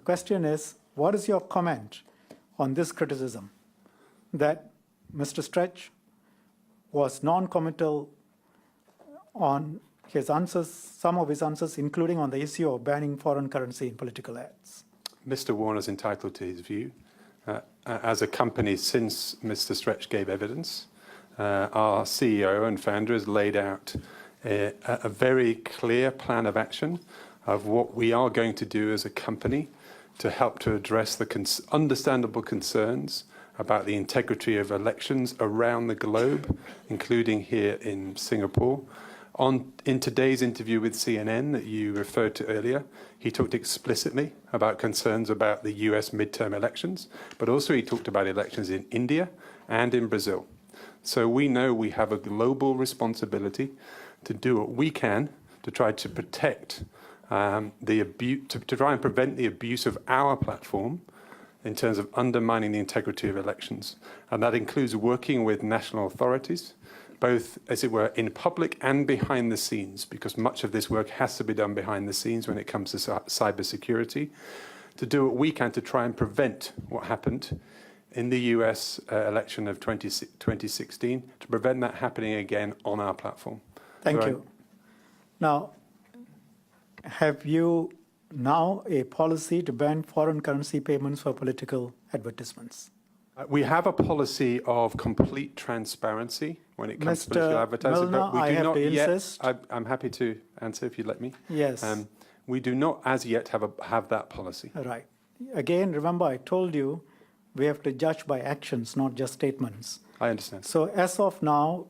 question is, what is your comment on this criticism that Mr. Stretch was non-committal on his answers, some of his answers, including on the issue of banning foreign currency in political ads? Mr. Warner's entitled to his view. As a company, since Mr. Stretch gave evidence, our CEO and founder has laid out a very clear plan of action of what we are going to do as a company to help to address the understandable concerns about the integrity of elections around the globe, including here in Singapore. In today's interview with CNN that you referred to earlier, he talked explicitly about concerns about the US midterm elections, but also he talked about elections in India and in Brazil. So we know we have a global responsibility to do what we can to try to protect to try and prevent the abuse of our platform in terms of undermining the integrity of elections. And that includes working with national authorities, both, as it were, in public and behind the scenes, because much of this work has to be done behind the scenes when it comes to cybersecurity, to do what we can to try and prevent what happened in the US election of 2016, to prevent that happening again on our platform. Thank you. Now, have you now a policy to ban foreign currency payments for political advertisements? We have a policy of complete transparency when it comes to political advertising, Milner, but we do not yet. I'm happy to answer if you'd let me. Yes. We do not as yet have that policy. Right. Again, remember I told you we have to judge by actions, not just statements. I understand. So as of now,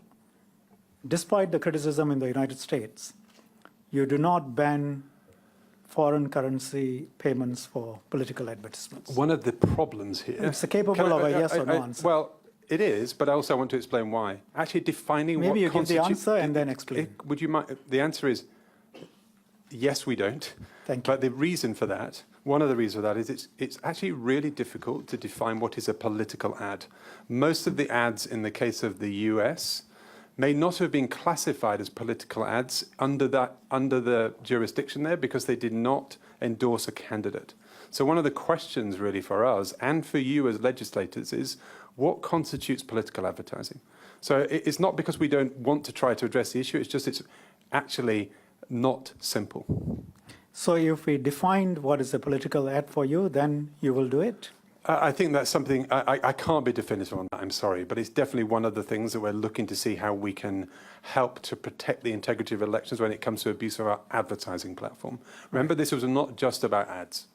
despite the criticism in the United States, you do not ban foreign currency payments for political advertisements. One of the problems here... It's capable of a yes or no answer. Well, it is, but I also want to explain why. Actually defining what Maybe you give the constitutes... answer and then explain. Would you mind? The answer is yes, we don't. Thank you. But the reason for that, one of the reasons for that is it's actually really difficult to define what is a political ad. Most of the ads in the case of the US may not have been classified as political ads under the jurisdiction there because they did not endorse a candidate. So one of the questions really for us and for you as legislators is what constitutes political advertising? So it's not because we don't want to try to address the issue, it's just it's actually not simple. So if we defined what is a political ad for you, then you will do it? I think that's something, I can't be definitive on that, I'm sorry, but it's definitely one of the things that we're looking to see how we can help to protect the integrity of elections when it comes to abuse of our advertising platform. Remember, this was not just about ads.